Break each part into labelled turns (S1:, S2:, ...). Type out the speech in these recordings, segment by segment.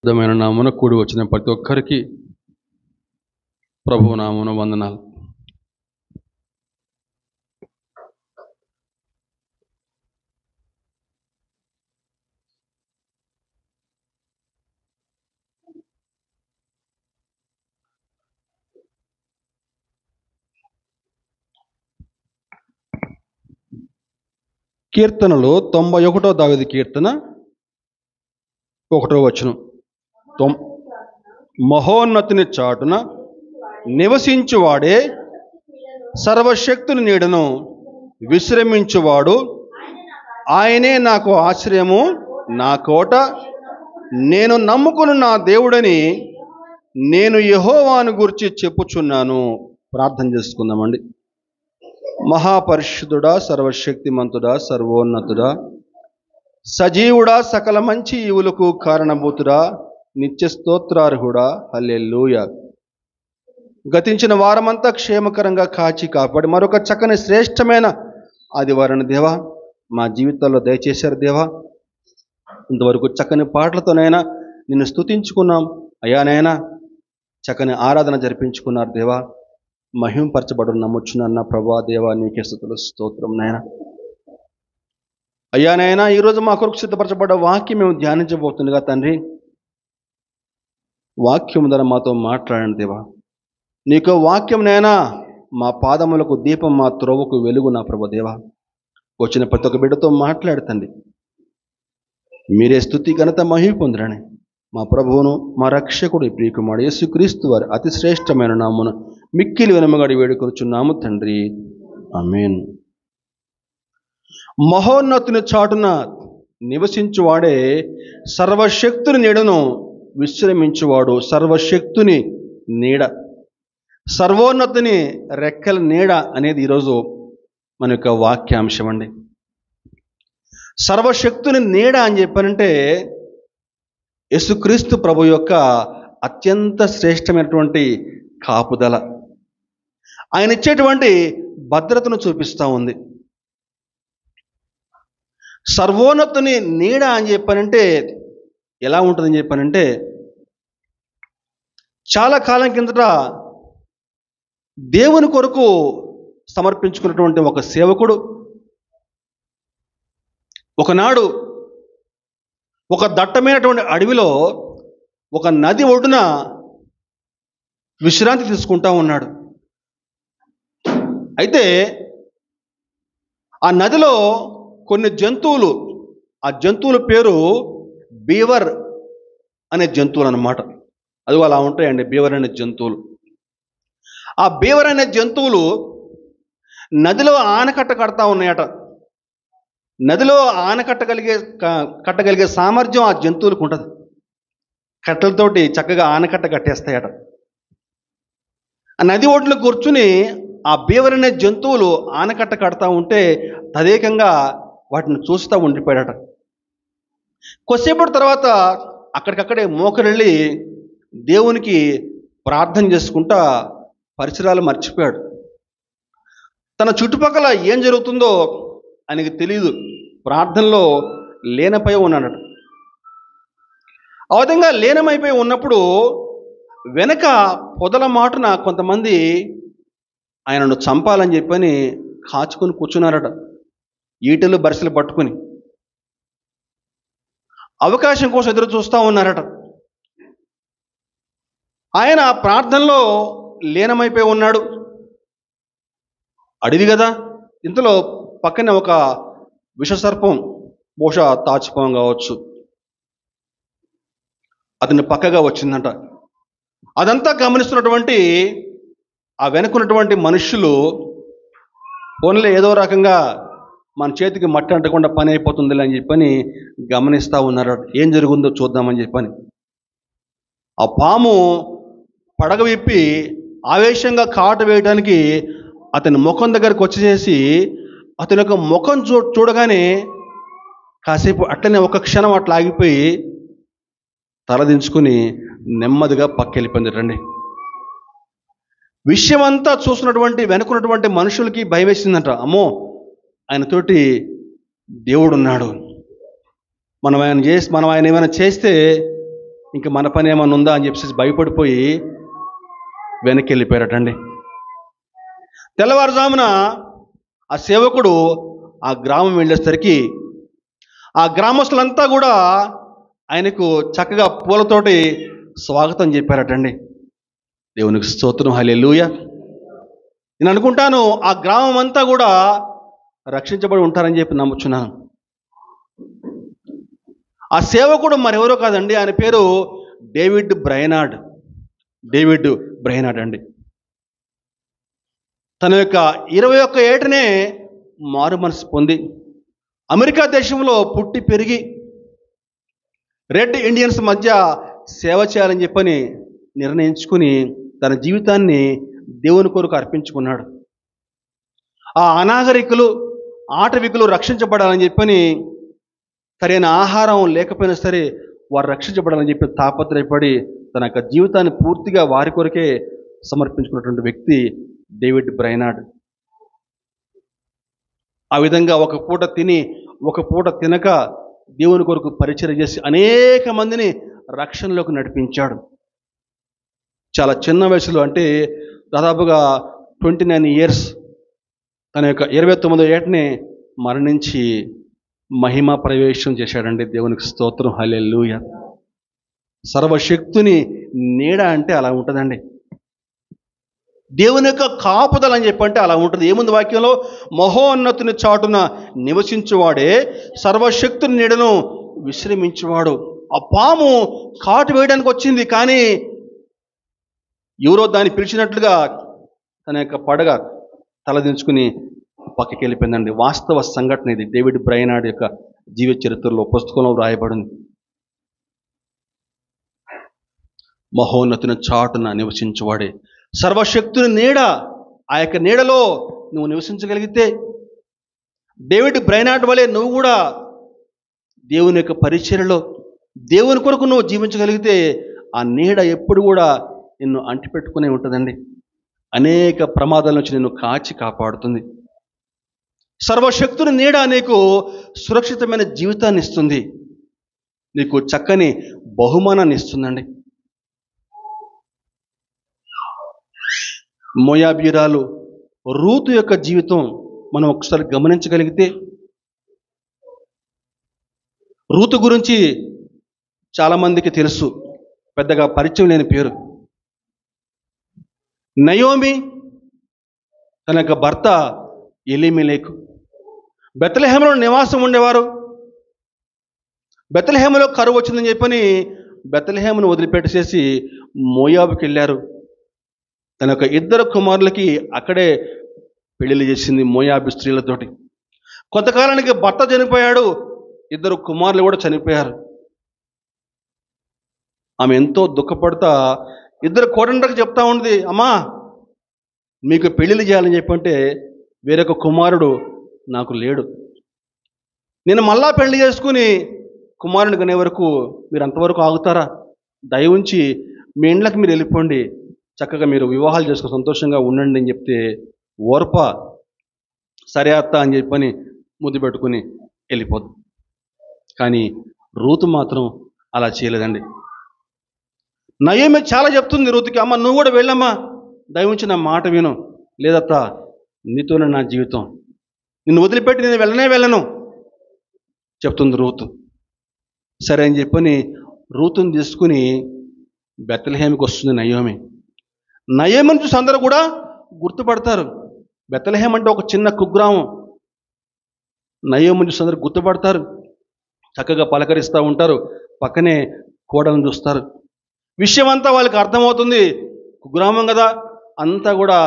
S1: పరిశుద్ధమైన నామమున కూడి వచ్చిన ప్రతి ఒక్కరికి ప్రభువు నామమున వందనాలు. కీర్తనలు 91వ దావీదు కీర్తన 1వ వచనం. మహోన్నతుని చాటున నివసించువాడే సర్వశక్తుని నీడను విశ్రమించువాడు. ఆయనే నాకు ఆశ్రయము, నా కోట, నేను నమ్ముకుని నా దేవుడని నేను యెహోవాను గురించి చెప్పుచున్నాను. ప్రార్థన చేసుకుందామండి. మహాపరిశుద్ధుడా, సర్వశక్తిమంతుడా, సర్వోన్నతుడా, సజీవుడా, సకల మంచి ఈవులకు కారణభూతుడా, నిత్య స్తోత్రార్హుడా, హల్లెలూయా. గతించిన వారమంతా క్షేమకరంగా కాచి కాపాడి మరొక చక్కని శ్రేష్టమైన ఆదివారం దేవా మా జీవితాల్లో దయచేశారు దేవా. ఇంతవరకు చక్కని పాటలతోనైనా నిన్ను స్తుతించుకున్నాం అయ్యానైనా, చక్కని ఆరాధన జరిపించుకున్నారు దేవా. మహింపరచబడు నమ్ముచున్న ప్రభా దేవా, నీకే స్తుతులు స్తోత్రం నాయన. అయ్యానైనా ఈరోజు మా కొరకు సిద్ధపరచబడ్డ వాక్యం మేము ధ్యానించబోతుండగా తండ్రి, వాక్యం ద్వారా మాతో మాట్లాడండి దేవా. నీకు వాక్యంనైనా మా పాదములకు దీపం, మా త్రోవకు వెలుగు నా ప్రభు దేవా. వచ్చిన ప్రతి ఒక్క బిడ్డతో మాట్లాడుతండి. మీరే స్తుతి ఘనత మహిమ పొందరని మా ప్రభువును మా రక్షకుడు ప్రియకుమారుడు యేసుక్రీస్తు వారి అతి శ్రేష్టమైన నామమున మిక్కిలి వినమగాడి వేడుకొనుచున్నాము తండ్రి, ఆమేన్. మహోన్నతుని చాటున నివసించువాడే సర్వశక్తుని నీడను విశ్రమించువాడు. సర్వశక్తుని నీడ, సర్వోన్నతుని రెక్కల నీడ అనేది ఈరోజు మన యొక్క వాక్యాంశం అండి. సర్వశక్తుని నీడ అని చెప్పానంటే యేసుక్రీస్తు ప్రభు యొక్క అత్యంత శ్రేష్టమైనటువంటి కాపుదల, ఆయన ఇచ్చేటువంటి భద్రతను చూపిస్తూ ఉంది. సర్వోన్నతుని నీడ అని చెప్పానంటే ఎలా ఉంటుందని చెప్పానంటే, చాలా కాలం కిందట దేవుని కొరకు సమర్పించుకున్నటువంటి ఒక సేవకుడు ఒకనాడు ఒక దట్టమైనటువంటి అడవిలో ఒక నది ఒడ్డున విశ్రాంతి తీసుకుంటా ఉన్నాడు. అయితే ఆ నదిలో కొన్ని జంతువులు, ఆ జంతువుల పేరు బీవర్ అనే జంతువులు అన్నమాట. అది అలా ఉంటాయండి, బీవర్ అనే జంతువులు. ఆ బీవర్ అనే జంతువులు నదిలో ఆనకట్ట కడతా ఉన్నాయట. నదిలో కట్టగలిగే సామర్థ్యం ఆ జంతువులకు ఉంటుంది. కట్టెలతోటి చక్కగా ఆనకట్ట కట్టేస్తాయట. ఆ నది ఒడ్డులో కూర్చుని ఆ బీవర్ అనే జంతువులు ఆనకట్ట కడతా ఉంటే తదేకంగా వాటిని చూస్తూ ఉండిపోయాడట. కొద్దిసేపటి తర్వాత అక్కడికక్కడే మోకరిల్లి దేవునికి ప్రార్థన చేసుకుంటా పరిసరాలు మర్చిపోయాడు. తన చుట్టుపక్కల ఏం జరుగుతుందో ఆయనకి తెలియదు. ప్రార్థనలో లీనపై ఉన్నాడట. ఆ విధంగా లీనమైపోయి ఉన్నప్పుడు వెనక పొదల మాటున కొంతమంది ఆయనను చంపాలని చెప్పని కాచుకొని కూర్చున్నారట, ఈటెలు బరిసెలు పట్టుకుని. అవకాశం కోసం ఎదురు చూస్తూ ఉన్నారట. ఆయన ప్రార్థనలో లీనమైపోయి ఉన్నాడు. అడవి కదా, ఇంతలో పక్కనే ఒక విషసర్పం, బహుశా తాచుపాం కావచ్చు, అతని పక్కగా వచ్చిందంట. అదంతా గమనిస్తున్నటువంటి ఆ వెనుకున్నటువంటి మనుషులు, ఫోన్లో ఏదో రకంగా మన చేతికి మట్టి అంటకుండా పని అయిపోతుంది అని చెప్పని గమనిస్తూ ఉన్నారు. ఏం జరుగుందో చూద్దామని చెప్పని ఆ పాము పడగ విప్పి ఆవేశంగా కాటు వేయడానికి అతని ముఖం దగ్గరకు వచ్చేసి అతని యొక్క ముఖం చూడగానే కాసేపు అట్లనే ఒక క్షణం అట్లా ఆగిపోయి తలదించుకుని నెమ్మదిగా పక్కెళ్ళిపోయిందటండి. విషయమంతా చూస్తున్నటువంటి వెనుకున్నటువంటి మనుషులకి భయం వేసిందంట. అమ్మో, ఆయనతోటి దేవుడు ఉన్నాడు, మనం ఆయన ఏమైనా చేస్తే ఇంక మన పని ఏమన్నా ఉందా అని చెప్పేసి భయపడిపోయి వెనక్కి వెళ్ళిపోయారటండి. తెల్లవారుజామున ఆ సేవకుడు ఆ గ్రామం వెళ్ళేసరికి ఆ గ్రామస్తులంతా కూడా ఆయనకు చక్కగా పూలతోటి స్వాగతం చెప్పారటండి. దేవునికి స్తోత్రం, హల్లెలూయా. నేను అనుకుంటాను ఆ గ్రామం అంతా కూడా రక్షించబడి ఉంటారని చెప్పి నమ్ముచున్నాను. ఆ సేవకుడు మరెవరో కాదండి, ఆయన పేరు డేవిడ్ బ్రైనార్డ్. డేవిడ్ బ్రైనార్డ్ అండి. తన యొక్క 21 ఏటనే మారు మనసు పొంది అమెరికా దేశంలో పుట్టి పెరిగి రెడ్ ఇండియన్స్ మధ్య సేవ చేయాలని చెప్పని నిర్ణయించుకుని తన జీవితాన్ని దేవుని కొరకు అర్పించుకున్నాడు. ఆ అనాగరికులు, ఆటవికులు రక్షించబడాలని చెప్పని సరైన ఆహారం లేకపోయినా సరే వారు రక్షించబడాలని చెప్పి తాపత్రయపడి తన యొక్క జీవితాన్ని పూర్తిగా వారి కొరకే సమర్పించుకున్నటువంటి వ్యక్తి డేవిడ్ బ్రైనార్డ్. ఆ విధంగా ఒక పూట తిని ఒక పూట తినక దేవుని కొరకు పరిచయం చేసి అనేక మందిని రక్షణలోకి నడిపించాడు. చాలా చిన్న వయసులో, అంటే దాదాపుగా 29 ఇయర్స్, తన యొక్క 29వ ఏటనే మరణించి మహిమ ప్రవేశం చేశాడండి. దేవునికి స్తోత్రం, హల్లెలూయా. సర్వశక్తుని నీడ అంటే అలా ఉంటుందండి. దేవుని యొక్క కాపుదల అని చెప్పంటే అలా ఉంటుంది. ఏముంది వాక్యంలో? మహోన్నతుని చాటున నివసించువాడే సర్వశక్తుని నీడను విశ్రమించువాడు. ఆ పాము కాటు వేయడానికి వచ్చింది, కానీ ఎవరో దాన్ని పిలిచినట్లుగా తన యొక్క పడగ తలదించుకుని పక్కకి వెళ్ళిపోయిందండి. వాస్తవ సంఘటన ఇది. డేవిడ్ బ్రైనార్డ్ యొక్క జీవిత చరిత్రలో పుస్తకంలో వ్రాయబడింది. మహోన్నతుని చాటున నివసించువాడే సర్వశక్తుని నీడ. ఆ యొక్క నీడలో నువ్వు నివసించగలిగితే, డేవిడ్ బ్రైనార్డ్ వలె నువ్వు కూడా దేవుని యొక్క పరిచర్యలో దేవుని కొరకు నువ్వు జీవించగలిగితే ఆ నీడ ఎప్పుడు కూడా నిన్ను అంటిపెట్టుకునే ఉంటుందండి. అనేక ప్రమాదాల నుంచి నిన్ను కాచి కాపాడుతుంది. సర్వశక్తుని నీడ నీకు సురక్షితమైన జీవితాన్ని ఇస్తుంది, నీకు చక్కని బహుమానాన్ని ఇస్తుందండి. మోయాబీరాలు రూతు యొక్క జీవితం మనం ఒకసారి గమనించగలిగితే, రూతు గురించి చాలామందికి తెలుసు, పెద్దగా పరిచయం లేని పేరు. నయోమి తన యొక్క భర్త ఎలీమెలెకు బెత్లెహేములో నివాసం ఉండేవారు. బెత్లెహేములో కరువు వచ్చిందని చెప్పని బెత్లెహేమును వదిలిపెట్టేసి మోయాబుకి వెళ్ళారు. తన యొక్క 2 కుమారులకి అక్కడే పెళ్లిళ్ళు చేసింది మోయాబు స్త్రీలతోటి. కొంతకాలానికి భర్త చనిపోయాడు, 2 కుమారులు కూడా చనిపోయారు. ఆమె ఎంతో దుఃఖపడతా 2 కోడండ్రకు చెప్తా ఉంది, అమ్మా మీకు పెళ్లిళ్ళు చేయాలని చెప్పంటే వేరొక కుమారుడు నాకు లేడు, నేను మళ్ళా పెళ్లి చేసుకుని కుమారుని కొనే వరకు మీరు అంతవరకు ఆగుతారా? దయ ఉంచి మీ ఇండ్లకు మీరు వెళ్ళిపోండి, చక్కగా మీరు వివాహాలు చేసుకుని సంతోషంగా ఉండండి అని చెప్తే ఓర్ప సరే అత్త అని చెప్పని ముద్దు పెట్టుకుని వెళ్ళిపోద్దు. కానీ రూతు మాత్రం అలా చేయలేదండి. నయోమి చాలా చెప్తుంది రూతుకి, అమ్మ నువ్వు కూడా వెళ్ళమ్మా, దయవుంచి నా మాట విను, లేదత్తా నీతోనే నా జీవితం, నిన్ను వదిలిపెట్టి నేను వెళ్ళను చెప్తుంది రూతు. సరే అని చెప్పని రూతుని తీసుకుని బెత్లెహేముకి వస్తుంది నయోమి. నయోమిని చూసి అందరూ కూడా గుర్తుపడతారు. బెత్లెహేం అంటే ఒక చిన్న కుగ్రామం. నయోమిని చూసి అందరూ గుర్తుపడతారు, చక్కగా పలకరిస్తూ ఉంటారు, పక్కనే కోడలను చూస్తారు. విషయం అంతా వాళ్ళకి అర్థమవుతుంది. కుగ్రామం కదా, అంతా కూడా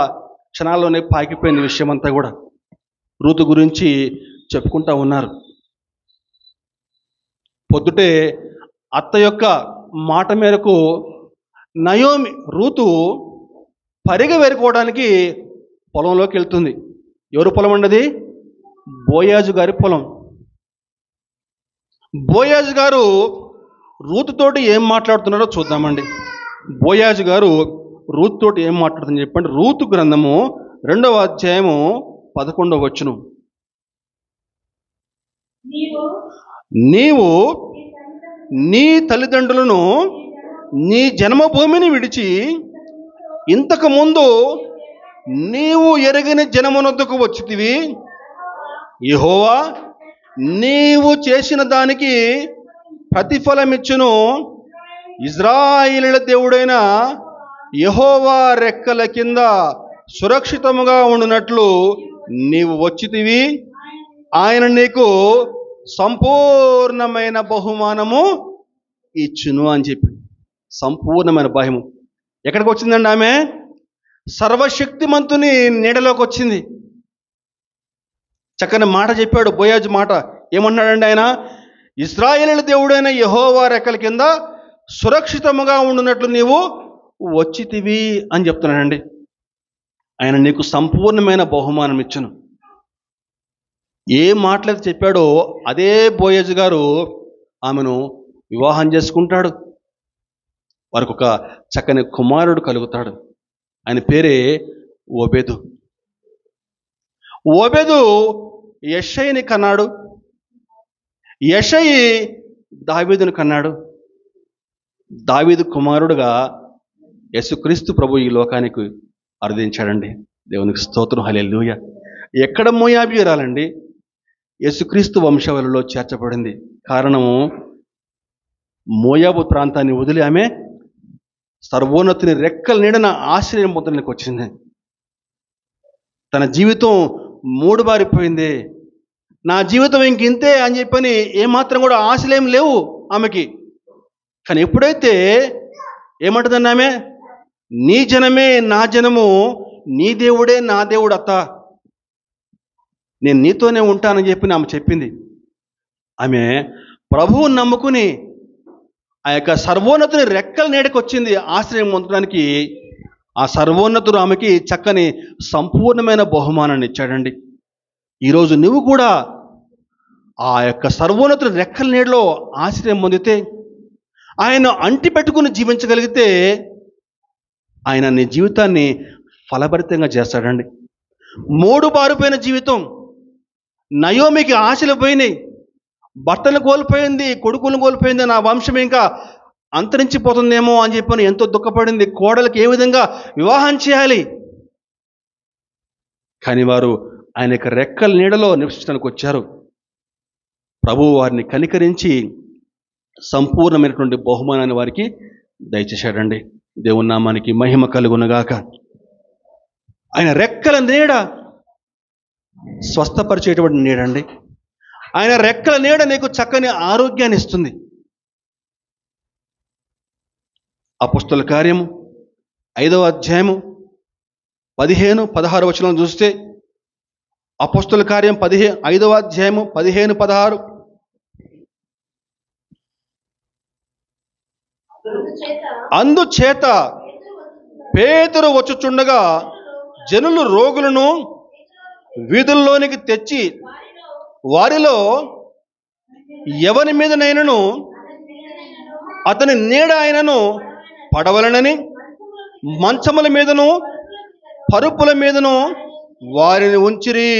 S1: క్షణాల్లోనే పాకిపోయింది విషయం అంతా కూడా. రూతు గురించి చెప్పుకుంటా ఉన్నారు. పొద్దుటే అత్త యొక్క మాట మేరకు నయోమి రూతు పరిగె వేరుకోవడానికి పొలంలోకి వెళ్తుంది. ఎవరు పొలం ఉండదు? బోయాజు గారి పొలం. బోయాజు గారు రూతుతోటి ఏం మాట్లాడుతున్నారో చూద్దామండి. బోయాజు గారు రూతుతోటి ఏం మాట్లాడుతుందని చెప్పండి. రూతు గ్రంథము 2వ అధ్యాయము 11వ వచనం. నీవు నీ తల్లిదండ్రులను నీ జన్మభూమిని విడిచి ఇంతకు ముందు నీవు ఎరగని జనమునొద్దకు వచ్చితివి. యెహోవా నీవు చేసిన దానికి ప్రతిఫలమిచ్చును. ఇశ్రాయేలీయుల దేవుడైన యెహోవా రెక్కల కింద సురక్షితముగా ఉండునట్లు నీవు వచ్చితివి. ఆయన నీకు సంపూర్ణమైన బహుమానము ఇచ్చును అని చెప్పి. సంపూర్ణమైన బహుమానం ఎక్కడికి వచ్చిందండి? ఆమె సర్వశక్తిమంతుని నీడలోకి వచ్చింది. చక్కని మాట చెప్పాడు బోయాజు మాట. ఏమన్నాడండి ఆయన? ఇశ్రాయేలీయుల దేవుడైన యెహోవా రెక్కల కింద సురక్షితముగా ఉండునట్లు నీవు వచ్చితివి అని చెప్తున్నాడండి. ఆయన నీకు సంపూర్ణమైన బహుమానం ఇచ్చును. ఏ మాటలైతే చెప్పాడో అదే బోయజు గారు ఆమెను వివాహం చేసుకుంటాడు. వారికి ఒక చక్కని కుమారుడు కలుగుతాడు. ఆయన పేరే ఓబేదు. ఓబేదు యెషయిని కన్నాడు. యెషయి దావీదును కన్నాడు. దావీదు కుమారుడుగా యేసుక్రీస్తు ప్రభు ఈ లోకానికి అరుదించాడండి. దేవునికి స్తోత్రం, హల్లెలూయా. ఎక్కడ మోయాబీయురాలండి? యేసుక్రీస్తు వంశావళిలో చేర్చబడింది. కారణము మోయాబు ప్రాంతాన్ని వదిలి ఆమె సర్వోన్నతుని రెక్కల నీడన ఆశ్రయం పొందడానికి వచ్చింది. తన జీవితం మూడు బారిపోయింది. నా జీవితం ఇంకింతే అని చెప్పని ఏమాత్రం కూడా ఆశలేం లేవు ఆమెకి. కానీ ఎప్పుడైతే ఏమంటుందండి ఆమె? నీ జనమే నా జనము, నీ దేవుడే నా దేవుడు అత్త, నేను నీతోనే ఉంటానని చెప్పి ఆమె చెప్పింది. ఆమె ప్రభువుని నమ్ముకుని ఆ యొక్క సర్వోన్నతుని రెక్కల నీడకి వచ్చింది ఆశ్రయం పొందడానికి. ఆ సర్వోన్నతుడు ఆమెకి చక్కని సంపూర్ణమైన బహుమానాన్ని ఇచ్చాడండి. ఈరోజు నువ్వు కూడా ఆ యొక్క సర్వోన్నతుని రెక్కల నీడలో ఆశ్రయం పొందితే, ఆయన అంటి పెట్టుకుని జీవించగలిగితే ఆయన నీ జీవితాన్ని ఫలభరితంగా చేస్తాడండి. మూడు బారిపోయిన జీవితం, నయోమికి ఆశలు పోయినాయి, భర్తను కోల్పోయింది, కొడుకులను కోల్పోయింది, నా వంశం ఇంకా అంతరించిపోతుందేమో అని చెప్పని ఎంతో దుఃఖపడింది. కోడలికి ఏ విధంగా వివాహం చేయాలి? కానీ వారు ఆయన యొక్క రెక్కల నీడలో నివసించడానికి వచ్చారు. ప్రభువు వారిని కనికరించి సంపూర్ణమైనటువంటి బహుమానాన్ని వారికి దయచేశాడండి. దేవుని నామానికి మహిమ కలుగునుగాక. ఆయన రెక్కల నీడ స్వస్థపరిచేటువంటి నీడండి. ఆయన రెక్కల నీడ నీకు చక్కని ఆరోగ్యాన్ని ఇస్తుంది. అపోస్తలుల కార్యము 5వ అధ్యాయము 15-16 వచనాలను చూస్తే, అపోస్తలుల కార్యం 5వ అధ్యాయము 15-16. అందుచేత పేతురు వచ్చుచుండగా జనులు రోగులను వీధుల్లోనికి తెచ్చి వారిలో ఎవరి మీదనైనను అతని నీడ ఆయనను పడవలనని మంచముల మీదను పరుపుల మీదను వారిని ఉంచిరి.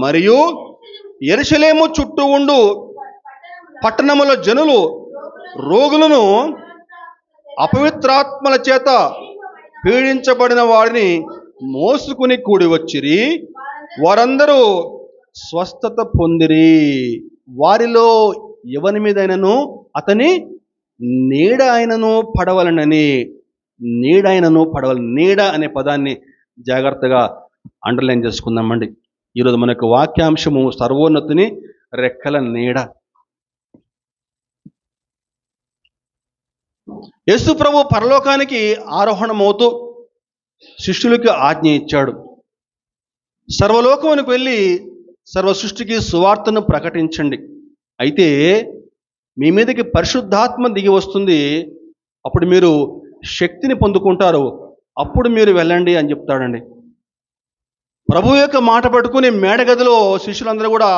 S1: మరియు యెరూషలేము చుట్టూ ఉండు పట్టణముల జనులు రోగులను అపవిత్రాత్మల చేత పీడించబడిన వారిని మోసుకుని కూడి వచ్చిరి. వారందరూ స్వస్థత పొందిరి. వారిలో ఎవరి మీదైనను అతని నీడ ఆయనను పడవలనని. నీడ ఆయనను పడవలని. నీడ అనే పదాన్ని జాగ్రత్తగా అండర్లైన్ చేసుకుందామండి. ఈరోజు మనకు వాక్యాంశము సర్వోన్నతుని రెక్కల నీడ. యేసు ప్రభు పరలోకానికి ఆరోహణమవుతూ శిష్యులకి ఆజ్ఞ ఇచ్చాడు. సర్వలోకమునికి వెళ్ళి సర్వ సృష్టికి సువార్తను ప్రకటించండి. అయితే మీ మీదకి పరిశుద్ధాత్మ దిగి వస్తుంది, అప్పుడు మీరు శక్తిని పొందుకుంటారు, అప్పుడు మీరు వెళ్ళండి అని చెప్తాడండి. ప్రభు యొక్క మాట పట్టుకుని మేడగదిలో శిష్యులందరూ కూడా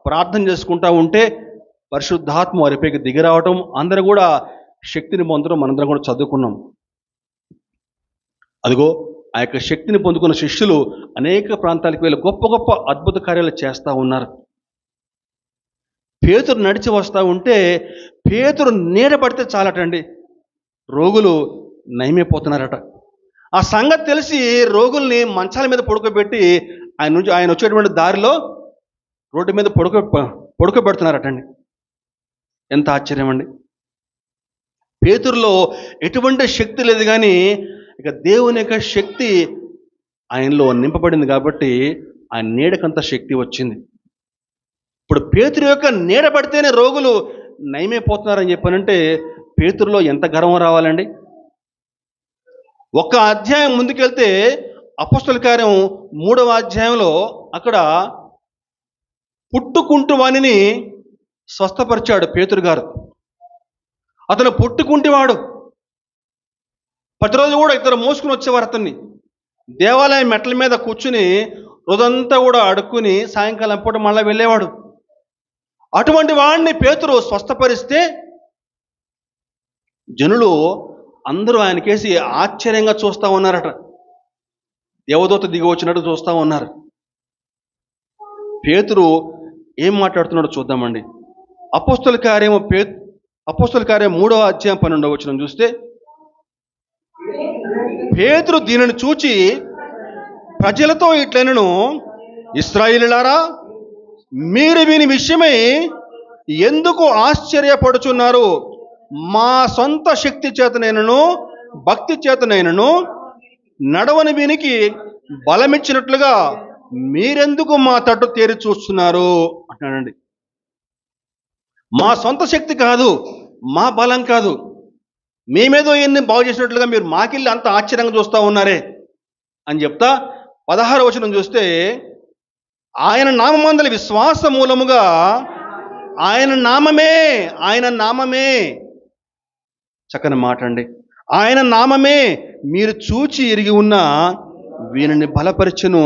S1: ప్రార్థన చేసుకుంటా ఉంటే పరిశుద్ధాత్మ వారిపైకి దిగి రావటం, అందరూ కూడా శక్తిని పొందడం మనందరం కూడా చదువుకున్నాం. అదిగో ఆ యొక్క శక్తిని పొందుకున్న శిష్యులు అనేక ప్రాంతాలకు వెళ్ళి గొప్ప గొప్ప అద్భుత కార్యాలు చేస్తూ ఉన్నారు. పేతురు నడిచి వస్తూ ఉంటే పేతురు నీడ పడితే చాలటండి, రోగులు నయమైపోతున్నారట. ఆ సంగతి తెలిసి రోగుల్ని మంచాల మీద పడుకోబెట్టి ఆయన వచ్చేటువంటి దారిలో రోడ్డు మీద పడుకోబెడుతున్నారటండి. ఎంత ఆశ్చర్యం అండి. పేతురులో ఎటువంటి శక్తి లేదు, కానీ ఇక దేవుని యొక్క శక్తి ఆయనలో నింపబడింది కాబట్టి ఆ నీడకంత శక్తి వచ్చింది. ఇప్పుడు పేతురు యొక్క నీడ పడితేనే రోగులు నయమైపోతున్నారని చెప్పానంటే పేతురులో ఎంత గర్వం రావాలండి. ఒక్క అధ్యాయం ముందుకెళ్తే అపోస్తల కార్యం 3వ అధ్యాయంలో అక్కడ పుట్టుకుంటు వానిని స్వస్థపరిచాడు పేతురు గారు. అతను పుట్టుకుంటేవాడు. ప్రతిరోజు కూడా ఇద్దరు మోసుకుని వచ్చేవారు అతన్ని. దేవాలయం మెట్ల మీద కూర్చుని రోజంతా కూడా అడుక్కుని సాయంకాలం పూట మళ్ళీ వెళ్ళేవాడు. అటువంటి వాడిని పేతురు స్వస్థపరిస్తే జనులు అందరూ ఆయనకేసి ఆశ్చర్యంగా చూస్తూ ఉన్నారట. దేవదూత దిగి వచ్చినట్టు చూస్తూ ఉన్నారు. పేతురు ఏం మాట్లాడుతున్నాడో చూద్దామండి. అపోస్తల కార్యం 3వ అధ్యాయం 12వ వచనం చూస్తే, పేతురు దీనిని చూచి ప్రజలతో ఇట్లనెను, ఇశ్రాయేలీయులారా, మీరు వీని విషయమై ఎందుకు ఆశ్చర్యపడుచున్నారు? మా సొంత శక్తి చేతనైనను భక్తి చేతనైనను నడవని వీనికి బలమిచ్చినట్లుగా మీరెందుకు మా తట్టు తేరి చూస్తున్నారు అంటాడండి. మా సొంత శక్తి కాదు, మా బలం కాదు, మేమేదో ఎన్ని బాగు చేసినట్లుగా మీరు మాకిల్లి అంత ఆశ్చర్యంగా చూస్తూ ఉన్నారే అని చెప్తా 16వ వచనం చూస్తే, ఆయన నామమందలి విశ్వాస మూలముగా ఆయన నామమే చక్కని మాట అండి. ఆయన నామమే మీరు చూచి ఎరిగి ఉన్న వీనిని బలపరిచెను.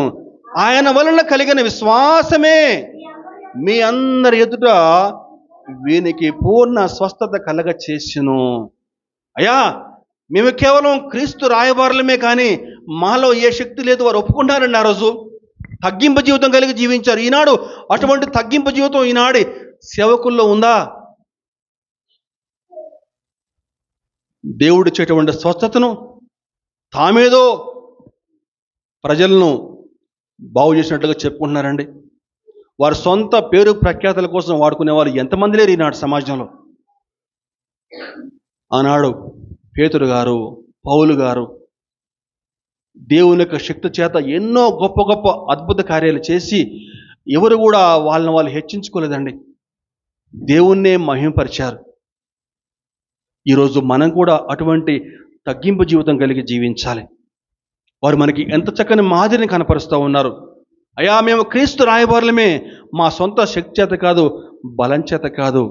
S1: ఆయన వలన కలిగిన విశ్వాసమే మీ అందరి ఎదుట వీనికి పూర్ణ స్వస్థత కలగ చేసెను. అయ్యా, మేము కేవలం క్రీస్తు రాయబారులమే, కానీ మాలో ఏ శక్తి లేదు. వారు ఒప్పుకుంటారండి. ఆ రోజు తగ్గింపు జీవితం కలిగి జీవించారు. ఈనాడు అటువంటి తగ్గింపు జీవితం ఈనాడు సేవకుల్లో ఉందా? దేవుడు ఇచ్చేటువంటి స్వస్థతను తామేదో ప్రజలను బాగు చేసినట్లుగా చెప్పుకుంటున్నారండి. వారి సొంత పేరు ప్రఖ్యాతుల కోసం వాడుకునే వాళ్ళు ఎంతమంది లేరు ఈనాడు సమాజంలో. ఆనాడు పేతురు గారు, పౌలు గారు దేవుని యొక్క శక్తి చేత ఎన్నో గొప్ప గొప్ప అద్భుత కార్యాలు చేసి ఎవరు కూడా వాళ్ళని వాళ్ళు హెచ్చించుకోలేదండి. దేవుణ్ణే మహిమపరిచారు. ఈరోజు మనం కూడా అటువంటి తగ్గింపు జీవితం కలిగి జీవించాలి. వారు మనకి ఎంత చక్కని మాదిరిని కనపరుస్తూ ఉన్నారు. అయ్యా, మేము క్రీస్తు రాయబారులమే, మా సొంత శక్తి చేత కాదు, బలం చేత కాదు,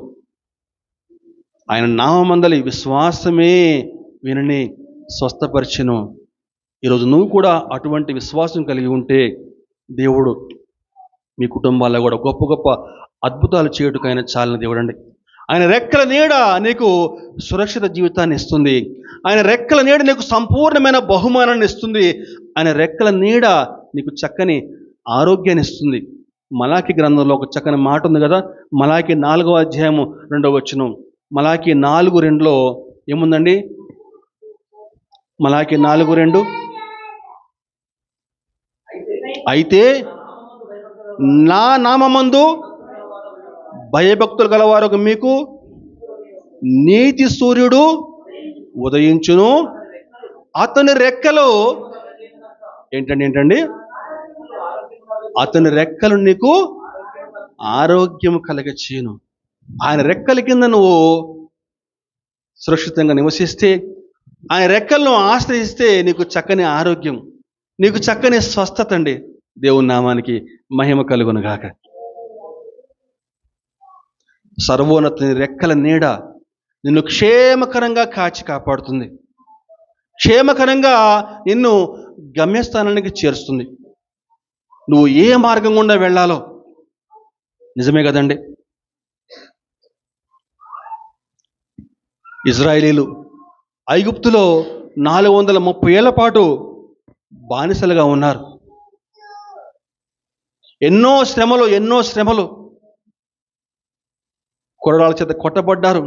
S1: ఆయన నామమందలి విశ్వాసమే వీనిని స్వస్థపరిచెను. ఈరోజు నువ్వు కూడా అటువంటి విశ్వాసం కలిగి ఉంటే దేవుడు మీ కుటుంబాల్లో కూడా గొప్ప గొప్ప అద్భుతాలు చేయుటకు ఆయన చాలిన దేవుడు అండి. ఆయన రెక్కల నీడ నీకు సురక్షిత జీవితాన్ని ఇస్తుంది. ఆయన రెక్కల నీడ నీకు సంపూర్ణమైన బహుమానాన్ని ఇస్తుంది. ఆయన రెక్కల నీడ నీకు చక్కని ఆరోగ్యాన్ని ఇస్తుంది. మలాకి గ్రంథంలో ఒక చక్కని మాట ఉంది కదా. మలాకి 4వ అధ్యాయము 2వ వచనం. మలాకి 4:2 ఏముందండి? మలాకి 4:2, అయితే నా నామమందు భయభక్తులు గలవారు మీకు నీతి సూర్యుడు ఉదయించును, అతని రెక్కలు ఏంటండి అతని రెక్కలు నీకు ఆరోగ్యం కలగచేయును. ఆయన రెక్కల కింద నువ్వు సురక్షితంగా నివసిస్తే, ఆయన రెక్కలను ఆశ్రయిస్తే నీకు చక్కని ఆరోగ్యం, నీకు చక్కని స్వస్థత అండి. దేవుని నామానికి మహిమ కలుగును గాక. సర్వోన్నతుని రెక్కల నీడ నిన్ను క్షేమకరంగా కాచి కాపాడుతుంది. క్షేమకరంగా నిన్ను గమ్యస్థానానికి చేరుస్తుంది. నువ్వు ఏ మార్గం గుండా వెళ్ళాలో. నిజమే కదండి. ఇజ్రాయేలీలు ఐగుప్తులో 430 ఏళ్ల పాటు బానిసలుగా ఉన్నారు. ఎన్నో శ్రమలు కొరడాల చేత కొట్టబడ్డారు.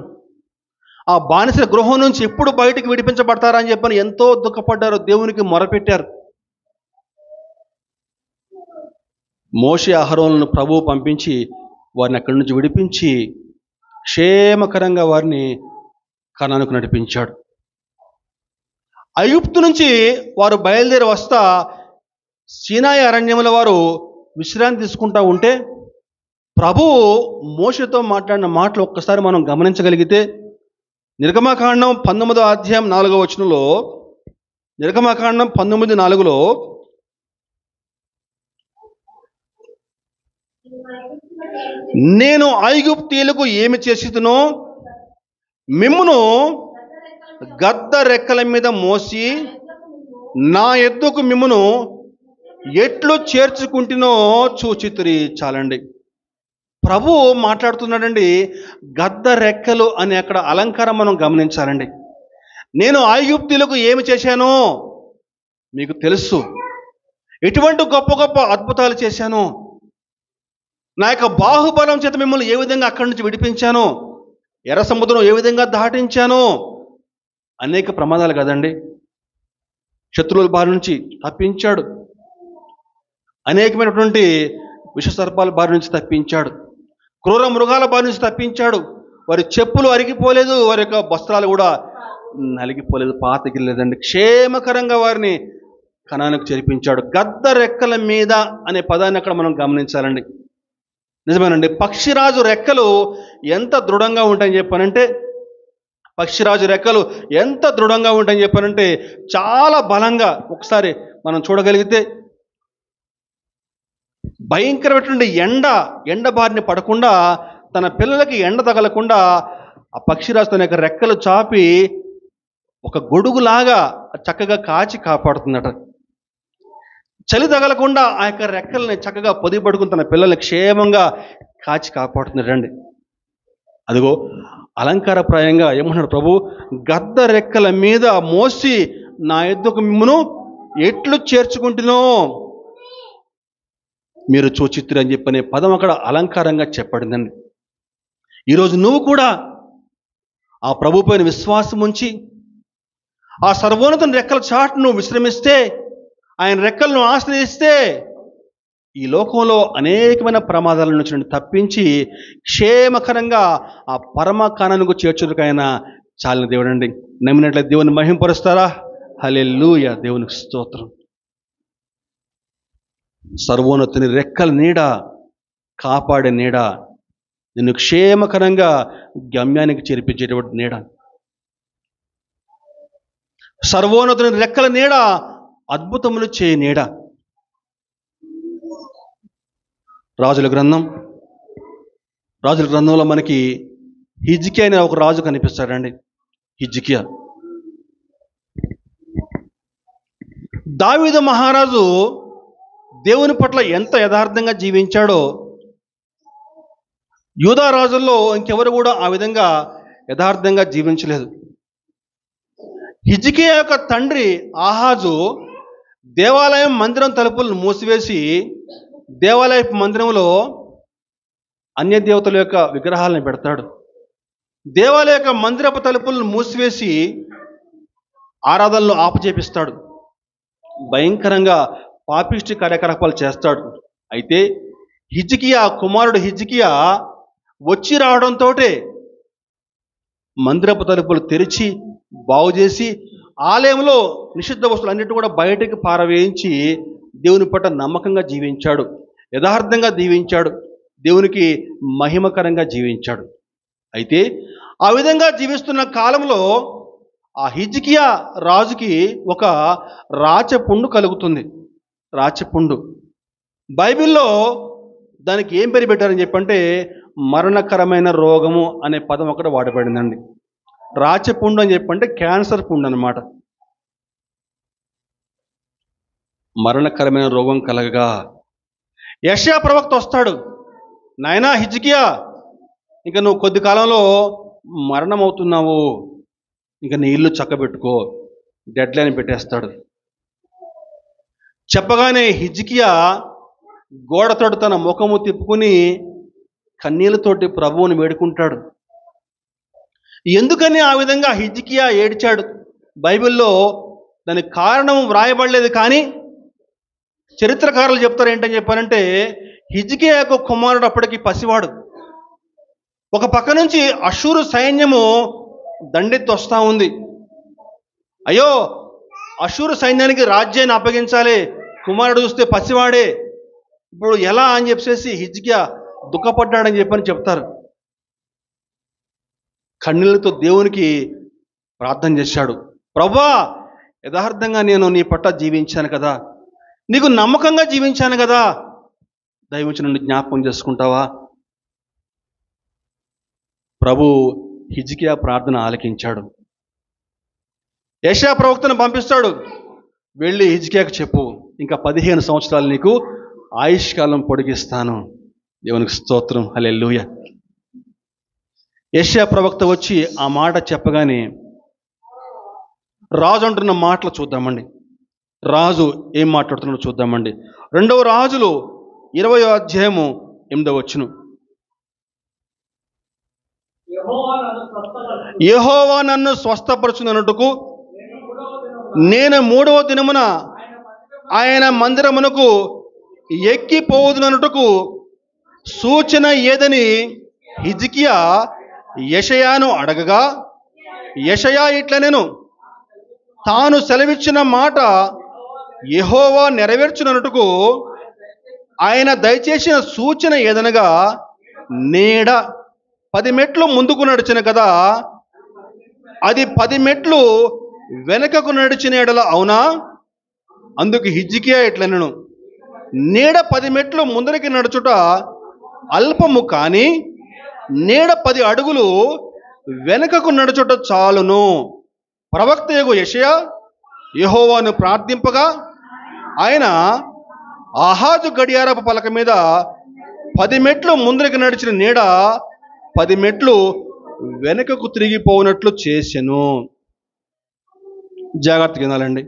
S1: ఆ బానిసల గృహం నుంచి ఎప్పుడు బయటికి విడిపించబడతారా అని చెప్పని ఎంతో దుఃఖపడ్డారు, దేవునికి మొరపెట్టారు. మోషే అహరోనులను ప్రభువు పంపించి వారిని అక్కడి నుంచి విడిపించి క్షేమకరంగా వారిని కనానుకు నడిపించాడు. ఐగుప్తు నుంచి వారు బయలుదేరి వస్తా సీనాయి అరణ్యంలో వారు విశ్రాంతి తీసుకుంటా ఉంటే ప్రభువు మోషేతో మాట్లాడిన మాటలు ఒక్కసారి మనం గమనించగలిగితే, నిర్గమకాండం 19వ అధ్యాయం 4వ వచనంలో, నిర్గమకాండం 19:4లో, నేను ఐగుప్తీయులకు ఏమి చేసితునో మిమ్మును గద్ద రెక్కల మీద మోసి నా ఎద్దుకు మిమ్మును ఎట్లు చేర్చుకుంటునో చూచితిరి. చాలండి, ప్రభు మాట్లాడుతున్నాడండి. గద్ద రెక్కలు అనే అక్కడ అలంకారం మనం గమనించాలండి. నేను ఐగుప్తీయులకు ఏమి చేశానో మీకు తెలుసు, ఎటువంటి గొప్ప గొప్ప అద్భుతాలు చేశాను, నా యొక్క బాహుబలం చేత మిమ్మల్ని ఏ విధంగా అక్కడి నుంచి విడిపించాను, ఎర్ర సముద్రం ఏ విధంగా దాటించాను, అనేక ప్రమాదాలు కదండి. శత్రువుల బారి నుంచి తప్పించాడు, అనేకమైనటువంటి విషసర్పాల బారి నుంచి తప్పించాడు, క్రూర మృగాల బారి నుంచి తప్పించాడు. వారి చెప్పులు అరిగిపోలేదు, వారి యొక్క వస్త్రాలు కూడా నలిగిపోలేదు, పాతగిలేదండి. క్షేమకరంగా వారిని కనానుకు చేర్పించాడు. గద్ద రెక్కల మీద అనే పదాన్ని అక్కడ మనం గమనించాలండి. నిజమేనండి, పక్షిరాజు రెక్కలు ఎంత దృఢంగా ఉంటాయని చెప్పానంటే, పక్షిరాజు రెక్కలు ఎంత దృఢంగా ఉంటాయని చెప్పానంటే చాలా బలంగా, ఒకసారి మనం చూడగలిగితే భయంకరమైనటువంటి ఎండ బారిని పడకుండా, తన పిల్లలకి ఎండ తగలకుండా ఆ పక్షిరాజు తన యొక్క రెక్కలు చాపి ఒక గొడుగులాగా చక్కగా కాచి కాపాడుతుందట. చలి తగలకుండా ఆ యొక్క రెక్కల్ని చక్కగా పొదిపడుకుని తన పిల్లల్ని క్షేమంగా కాచి కాపాడుతున్నాడండి. అదిగో అలంకారప్రాయంగా ఏమన్నాడు ప్రభు, గద్ద రెక్కల మీద మోసి నా ఎద్దుకు మిమ్మును ఎట్లు చేర్చుకుంటునో మీరు చూచిత్తురు అని చెప్పనే పదం అక్కడ అలంకారంగా చెప్పబడిందండి. ఈరోజు నువ్వు కూడా ఆ ప్రభు పైన విశ్వాసం ఉంచి ఆ సర్వోన్నతుని రెక్కల చాటు నువ్వు విశ్రమిస్తే, ఆయన రెక్కలను ఆశ్రయిస్తే, ఈ లోకంలో అనేకమైన ప్రమాదాల నుంచి తప్పించి క్షేమకరంగా ఆ పరమ కానానుకు చేర్చుటకైనా చాలిన దేవుడండి. నమ్మినట్లయితే దేవుని మహింపరుస్తారా? హల్లెలూయా, దేవునికి స్తోత్రం. సర్వోన్నతుని రెక్కల నీడ, కాపాడే నీడ, నిన్ను క్షేమకరంగా గమ్యానికి చేర్పించేటువంటి నీడ. సర్వోన్నతుని రెక్కల నీడ, అద్భుతములు చేయ నీడ. రాజుల గ్రంథంలో మనకి హిజ్కియా అనే ఒక రాజు కనిపిస్తాడండి. హిజ్కియా దావీదు మహారాజు దేవుని పట్ల ఎంత యథార్థంగా జీవించాడో యూదా రాజుల్లో ఇంకెవరు కూడా ఆ విధంగా యథార్థంగా జీవించలేదు. హిజ్కియా యొక్క తండ్రి ఆహాజు దేవాలయం మందిరం తలుపులను మూసివేసి దేవాలయ మందిరంలో అన్య దేవతల యొక్క విగ్రహాలను పెడతాడు. దేవాలయ యొక్క మందిరపు తలుపులను మూసివేసి ఆరాధనలు ఆపచేపిస్తాడు. భయంకరంగా పాపిష్టి కార్యకలాపాలు చేస్తాడు. అయితే హిజ్కియా కుమారుడు హిజ్కియా వచ్చి రావడంతో మందిరపు తలుపులు తెరిచి బాగు చేసి ఆలయంలో నిషిద్ధ వస్తువులు అన్నిటి కూడా బయటకు పారవేయించి దేవుని పట్ల నమ్మకంగా జీవించాడు, యథార్థంగా జీవించాడు, దేవునికి మహిమకరంగా జీవించాడు. అయితే ఆ విధంగా జీవిస్తున్న కాలంలో ఆ హిజ్కియా రాజుకి ఒక రాచపుండు కలుగుతుంది. రాచపుండు బైబిల్లో దానికి ఏం పేరు పెట్టారని చెప్పంటే మరణకరమైన రోగము అనే పదం అక్కడ వాడబడిందండి. రాచపుండు అని చెప్పంటే క్యాన్సర్ పుండు అన్నమాట. మరణకరమైన రోగం కలగగా యెషయా ప్రవక్త వస్తాడు. నాయనా హిజ్కియా, ఇక నువ్వు కొద్ది కాలంలో మరణం అవుతున్నావు, ఇక నీ ఇల్లు చక్కబెట్టుకో, డెడ్ లైన్ పెట్టేస్తాడు. చెప్పగానే హిజ్కియా గోడతోటి తన ముఖము తిప్పుకుని కన్నీళ్ళతోటి ప్రభువుని వేడుకుంటాడు. ఎందుకని ఆ విధంగా హిజ్కియా ఏడ్చాడు? బైబిల్లో దానికి కారణం వ్రాయబడలేదు, కానీ చరిత్రకారులు చెప్తారు ఏంటని చెప్పారంటే, హిజ్కియా యొక్క కుమారుడు అప్పటికి పసివాడు. ఒక పక్క నుంచి అషూరు సైన్యము దండెత్తి వస్తూ ఉంది. అయ్యో, అషూరు సైన్యానికి రాజ్యాన్ని అప్పగించాలి, కుమారుడు చూస్తే పసివాడే, ఇప్పుడు ఎలా అని చెప్పేసి హిజ్కియా దుఃఖపడ్డాడని చెప్పని చెప్తారు. కన్నీళ్లతో దేవునికి ప్రార్థన చేశాడు. ప్రభువా, యథార్థంగా నేను నీ పట్ల జీవించాను కదా, నీకు నమ్మకంగా జీవించాను కదా, దయవుంచి నన్ను జ్ఞాపకం చేసుకుంటావా? ప్రభు హిజ్కియా ప్రార్థన ఆలకించాడు. యెషయా ప్రవక్తను పంపిస్తాడు, వెళ్ళి హిజ్కియాకు చెప్పు, ఇంకా 15 సంవత్సరాలు నీకు ఆయుష్కాలం పొడిగిస్తాను. దేవునికి స్తోత్రం, హల్లెలూయా. యెషయా ప్రవక్త వచ్చి ఆ మాట చెప్పగానే రాజు అంటున్న మాటలు చూద్దామండి. రాజు ఏం మాట్లాడుతున్నాడో చూద్దామండి. 2వ రాజులు 20వ అధ్యాయము 8వ వచనం. యెహోవా నన్ను స్వస్థపరచుననుటకు నేను 3వ దినమున ఆయన మందిరమునకు ఎక్కిపోవుదుననుటకు సూచన ఏదని హిజ్కియా యెషయాను అడగగా, యెషయా ఇట్లనెను, తాను సెలవిచ్చిన మాట యెహోవా నెరవేర్చుననుటకు ఆయన దయచేసిన సూచన ఏదనగా, నీడ 10 మెట్లు ముందుకు నడిచిన కదా, అది 10 మెట్లు వెనకకు నడిచిన ఎడల అవునా? అందుకు హిజ్కియా ఇట్లనెను, నీడ 10 మెట్లు ముందరికి నడుచుట అల్పము, కానీ నీడ 10 అడుగులు వెనకకు నడుచుట చాలును. ప్రవక్తయగు యెషయా యెహోవాను ప్రార్థింపగా, ఆయన ఆహాజు గడియారపు పలక మీద 10 మెట్లు ముందరికి నడిచిన నీడ 10 మెట్లు వెనుకకు తిరిగిపోనట్లు చేసెను. జాగ్రత్తగా వినాలండి.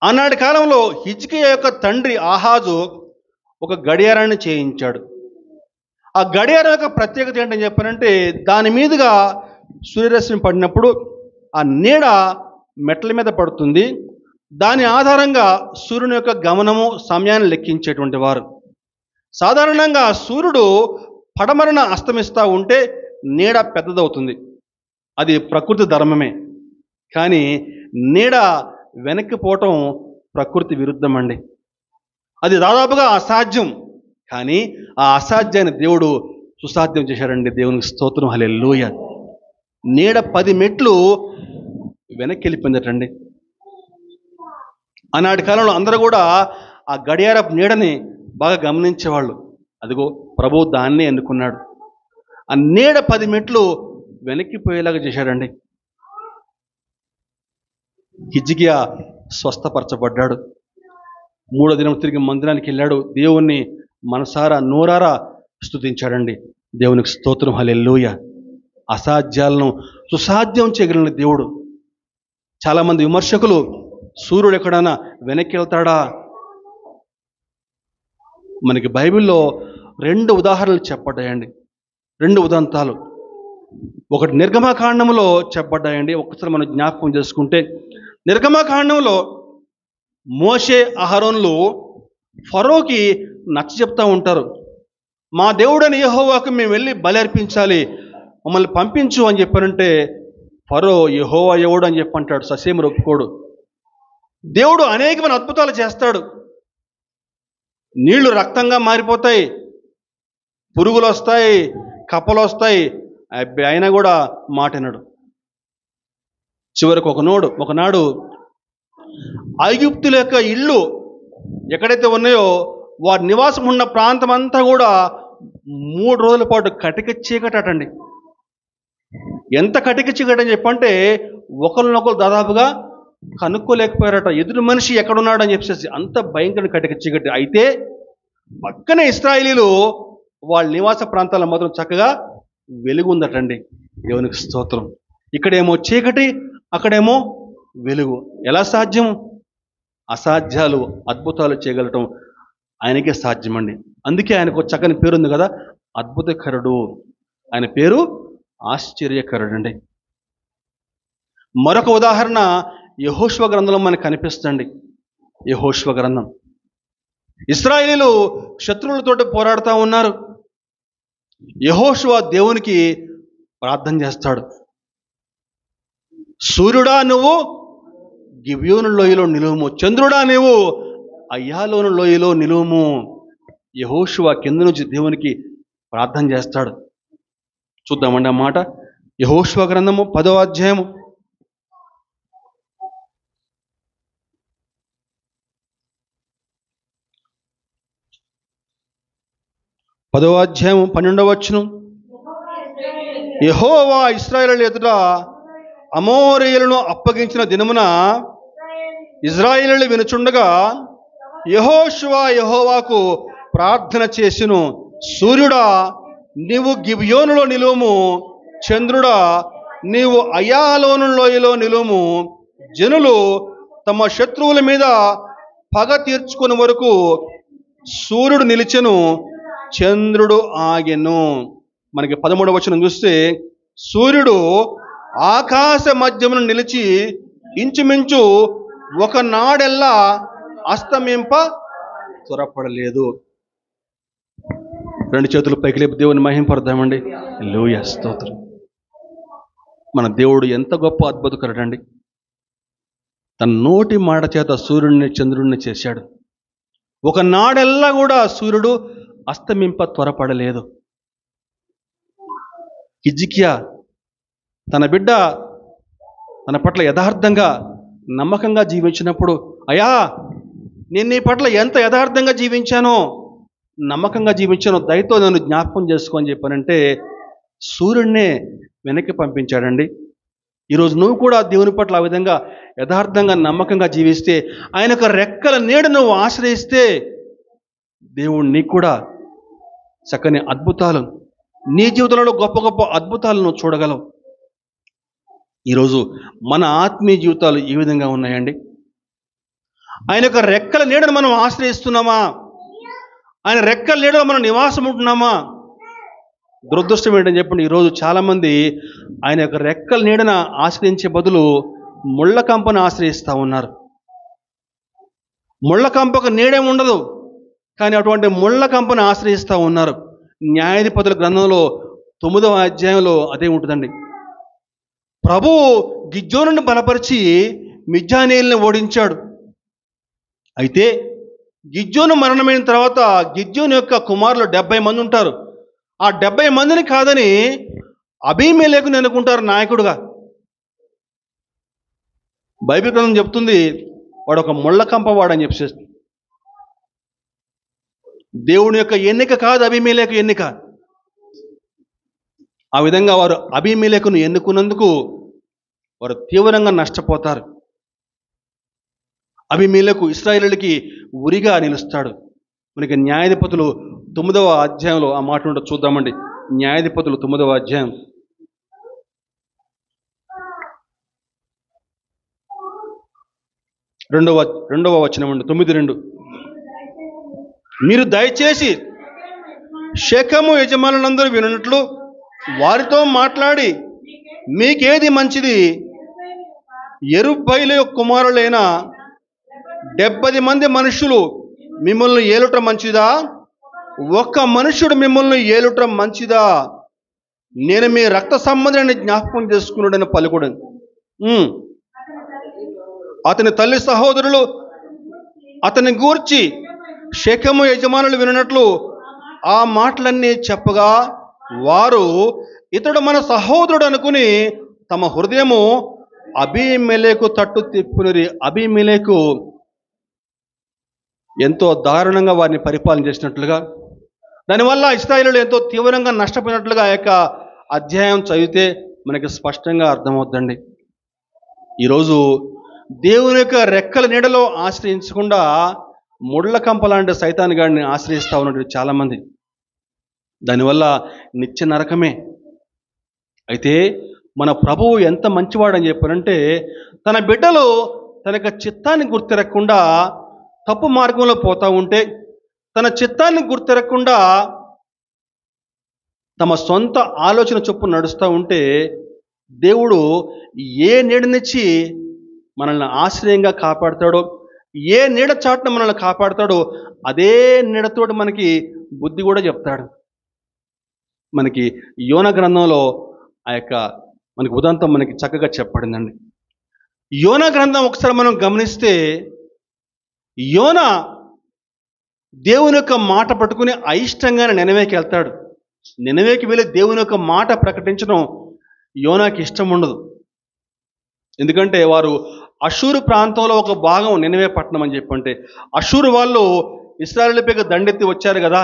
S1: ఆనాటి కాలంలో హిజ్కియా యొక్క తండ్రి ఆహాజు ఒక గడియారాన్ని చేయించాడు. ఆ గడియారం యొక్క ప్రత్యేకత ఏంటని చెప్పారంటే, దాని మీదుగా సూర్యరశ్మి పడినప్పుడు ఆ నీడ మెట్ల మీద పడుతుంది. దాని ఆధారంగా సూర్యుని యొక్క గమనము, సమయాన్ని లెక్కించేటువంటి వారు. సాధారణంగా సూర్యుడు పడమరన అస్తమిస్తూ ఉంటే నీడ పెద్దదవుతుంది, అది ప్రకృతి ధర్మమే. కానీ నీడ వెనక్కి పోవటం ప్రకృతి విరుద్ధం అండి. అది దాదాపుగా అసాధ్యం. కానీ ఆ అసాధ్యాన్ని దేవుడు సుసాధ్యం చేశాడండి. దేవునికి స్తోత్రం, హల్లెలూయా. నీడ 10 మెట్లు వెనక్కి వెళ్ళిపోయిందటండి. ఆనాటి కాలంలో అందరూ కూడా ఆ గడియారపు నీడని బాగా గమనించేవాళ్ళు. అదిగో ప్రభువు దాన్నే ఎన్నుకున్నాడు. ఆ నీడ 10 మెట్లు వెనక్కిపోయేలాగా చేశాడండి. హిజ్కియా స్వస్థపరచబడ్డాడు. 3వ దినం తిరిగి మందిరానికి వెళ్ళాడు. దేవుణ్ణి మనసారా నోరారా స్తుతించాడండి. దేవునికి స్తోత్రం, హల్లెలూయా. అసాధ్యాలను సుసాధ్యం చేయగలిగిన దేవుడు. చాలామంది విమర్శకులు సూర్యుడు ఎక్కడైనా వెనక్కి వెళ్తాడా? మనకి బైబిల్లో 2 ఉదాహరణలు చెప్పబడ్డాయండి. 2 ఉదంతాలు. ఒకటి నిర్గమకాండంలో చెప్పబడ్డాయండి. ఒక్కసారి మనం జ్ఞాపకం చేసుకుంటే, నిర్గమకాండంలో మోషే అహరోనులు ఫరోకి నచ్చ చెప్తా ఉంటారు. మా దేవుడని యెహోవాకు మేము వెళ్ళి బలి అర్పించాలి, మమ్మల్ని పంపించు అని చెప్పారంటే, ఫరో యెహోవా ఎవడు అని చెప్పంటాడు, ససేమిరా ఒప్పుకోడు. దేవుడు అనేకమైన అద్భుతాలు చేస్తాడు. నీళ్లు రక్తంగా మారిపోతాయి, పురుగులు వస్తాయి, కప్పలు వస్తాయి, అయినా కూడా మాట వినడు. చివరికి ఒకనాడు ఐగుప్తుల యొక్క ఇళ్ళు ఎక్కడైతే ఉన్నాయో వారి నివాసం ఉన్న ప్రాంతం అంతా కూడా 3 రోజుల పాటు కటిక చీకటండి. ఎంత కటిక చీకటి అని చెప్పంటే ఒకరినొకరు దాదాపుగా కనుక్కోలేకపోయారట. ఎదురు మనిషి ఎక్కడున్నాడు అని చెప్పేసి అంత భయంకర కటిక చీకటి. అయితే పక్కనే ఇశ్రాయేలీలు వాళ్ళ నివాస ప్రాంతాల మాత్రం చక్కగా వెలుగు ఉందటండి. దేవునికి స్తోత్రం. ఇక్కడేమో చీకటి, అక్కడేమో వెలుగు. ఎలా సాధ్యం? అసాధ్యాలు, అద్భుతాలు చేయగలటం ఆయనకే సాధ్యమండి. అందుకే ఆయనకు చక్కని పేరు ఉంది కదా, అద్భుతకరుడు. ఆయన పేరు ఆశ్చర్యకరుడండి. మరొక ఉదాహరణ యెహోషువ గ్రంథంలో మనకు కనిపిస్తుంది. యెహోషువ గ్రంథం, ఇశ్రాయేలీయులు శత్రువులతోటి పోరాడుతూ ఉన్నారు. యెహోషువ దేవునికి ప్రార్థన చేస్తాడు. సూర్యుడా నువ్వు గిబియోను లోయలో నిలువుము, చంద్రుడా నీవు అయ్యాలోను లోయలో నిలువుము. యెహోషువ కింద నుంచి దేవునికి ప్రార్థన చేస్తాడు. చూద్దామండి ఆ మాట. యెహోషువ గ్రంథము 10వ అధ్యాయము 12వ వచనం. యెహోవా ఇశ్రాయేలు ఎదుట అమోరీయులను అప్పగించిన దినమున ఇశ్రాయేలీయులు వినుచుండగా యెహోషువ యెహోవాకు ప్రార్థన చేసెను. సూర్యుడా నీవు గిబియోనులో నిలువుము, చంద్రుడా నీవు అయ్యాలోను లోయలో నిలువుము. జనులు తమ శత్రువుల మీద పగ తీర్చుకుని వరకు సూర్యుడు నిలిచెను, చంద్రుడు ఆగెను. మనకి 13వ వచనం చూస్తే, సూర్యుడు ఆకాశ మధ్యమున నిలిచి ఇంచుమించు ఒక నాడెల్లా అస్తమింప త్వరపడలేదు. రెండు చేతులు పైకి లేపి దేవుని మహింపడదామండి. హల్లెలూయా, స్తోత్రం. మన దేవుడు ఎంత గొప్ప అద్భుతకరుడండి. తన నోటి మాట చేత సూర్యుడిని చంద్రుడిని చేశాడు. ఒక నాడెల్లా కూడా సూర్యుడు అస్తమింప త్వరపడలేదు. హిజ్కియా తన బిడ్డ తన పట్ల యథార్థంగా నమ్మకంగా జీవించినప్పుడు, అయ్యా నేను నీ పట్ల ఎంత యథార్థంగా జీవించానో, నమ్మకంగా జీవించానో, దయతో నన్ను జ్ఞాపకం చేసుకో అని చెప్పానంటే సూర్యుడినే వెనక్కి పంపించాడండి. ఈరోజు నువ్వు కూడా దేవుని పట్ల ఆ విధంగా యథార్థంగా నమ్మకంగా జీవిస్తే, ఆయన యొక్క రెక్కల నీడ నువ్వు ఆశ్రయిస్తే, దేవుడు నీకు కూడా చక్కని అద్భుతాలు, నీ జీవితంలో గొప్ప గొప్ప అద్భుతాలను చూడగలవు. ఈరోజు మన ఆత్మీయ జీవితాలు ఈ విధంగా ఉన్నాయండి. ఆయన యొక్క రెక్కల నీడను మనం ఆశ్రయిస్తున్నామా? ఆయన రెక్కల నీడలో మనం నివాసం ఉంటున్నామా? దురదృష్టం ఏంటని చెప్పండి, ఈరోజు చాలామంది ఆయన యొక్క రెక్కల నీడను ఆశ్రయించే బదులు ముళ్ళ కంపను ఆశ్రయిస్తూ ఉన్నారు. ముళ్ళ కంపకు నీడే ఉండదు, కానీ అటువంటి ముళ్ళ కంపను ఆశ్రయిస్తూ ఉన్నారు. న్యాయాధిపతుల గ్రంథంలో 9వ అధ్యాయంలో అదే ఉంటుందండి. ప్రభువు గిద్యోనుని బలపరిచి మిద్యానీయుల్ని ఓడించాడు. అయితే గిద్యోను మరణమైన తర్వాత గిద్యోను యొక్క కుమారులు 70 మంది ఉంటారు. ఆ 70 మందిని కాదని అబీమెలెకుని అనుకుంటారు నాయకుడుగా. బైబిల్ గ్రంథం చెప్తుంది వాడు ఒక ముళ్ళకంప వాడని చెప్పేసి. దేవుని యొక్క ఎన్నిక కాదు అబీమెలెకు ఎన్నిక. ఆ విధంగా వారు అబీమెలెకును ఎన్నుకున్నందుకు వారు తీవ్రంగా నష్టపోతారు. అబీమెలెకు ఇశ్రాయేలుకి ఉరిగా నిలుస్తాడు. మనకి న్యాయాధిపతులు 9వ అధ్యాయంలో ఆ మాట ఉంటే చూద్దామండి. న్యాయాధిపతులు 9వ అధ్యాయం 2వ వచనం అండి. 9:2. మీరు దయచేసి షెకెము యజమానులందరూ వినున్నట్లు వారితో మాట్లాడి, మీకేది మంచిది? యెరుబ్బయలు కుమారులైన 70 మంది మనుషులు మిమ్మల్ని ఏలుట మంచిదా? ఒక్క మనుషుడు మిమ్మల్ని ఏలుట మంచిదా? నేను మీ రక్త సంబంధాన్ని జ్ఞాపకం చేసుకున్నాడని పలుకుడు. అతని తల్లి సహోదరులు అతని గూర్చి షెకెము యజమానులు వినట్లు ఆ మాటలన్నీ చెప్పగా, వారు ఇతడు మన సహోదరుడు అనుకుని తమ హృదయము అబీమెలెకు తట్టు తిప్పునిరి. అబీమెలెకు ఎంతో దారుణంగా వారిని పరిపాలన చేసినట్లుగా, దానివల్ల ఇశ్రాయేలీయులు ఎంతో తీవ్రంగా నష్టపోయినట్లుగా ఆ యొక్క అధ్యాయం చదివితే మనకి స్పష్టంగా అర్థమవుతుందండి. ఈరోజు దేవుని యొక్క రెక్కల నీడలో ఆశ్రయించకుండా ముళ్ళ కంప లాంటి సైతాన్ గాడిని ఆశ్రయిస్తూ ఉన్నటువంటి చాలామంది. దానివల్ల నిత్య నరకమే. అయితే మన ప్రభువు ఎంత మంచివాడని చెప్పారంటే, తన బిడ్డలు తన యొక్క చిత్తాన్ని గుర్తిరగకుండా తప్పు మార్గంలో పోతూ ఉంటే, తన చిత్తాన్ని గుర్తిరగకుండా తమ సొంత ఆలోచన చొప్పున నడుస్తూ ఉంటే దేవుడు ఏ నీడనిచ్చి మనల్ని ఆశ్రయంగా కాపాడుతాడో, ఏ నీడ చాటున మనల్ని కాపాడుతాడో అదే నీడతోటి మనకి బుద్ధి కూడా చెప్తాడు. మనకి యోన గ్రంథంలో ఆ యొక్క మనకి ఉదంతం మనకి చక్కగా చెప్పబడిందండి. యోన గ్రంథం ఒకసారి మనం గమనిస్తే, యోన దేవుని యొక్క మాట పట్టుకుని అయిష్టంగానే నినవేకి వెళ్తాడు. నినవేకి వెళ్ళి దేవుని యొక్క మాట ప్రకటించడం యోనాకి ఇష్టం ఉండదు. ఎందుకంటే వారు అషూరు ప్రాంతంలో ఒక భాగం నినవే పట్టణం అని చెప్పంటే, అషూరు వాళ్ళు ఇశ్రాయేలుపైకి దండెత్తి వచ్చారు కదా,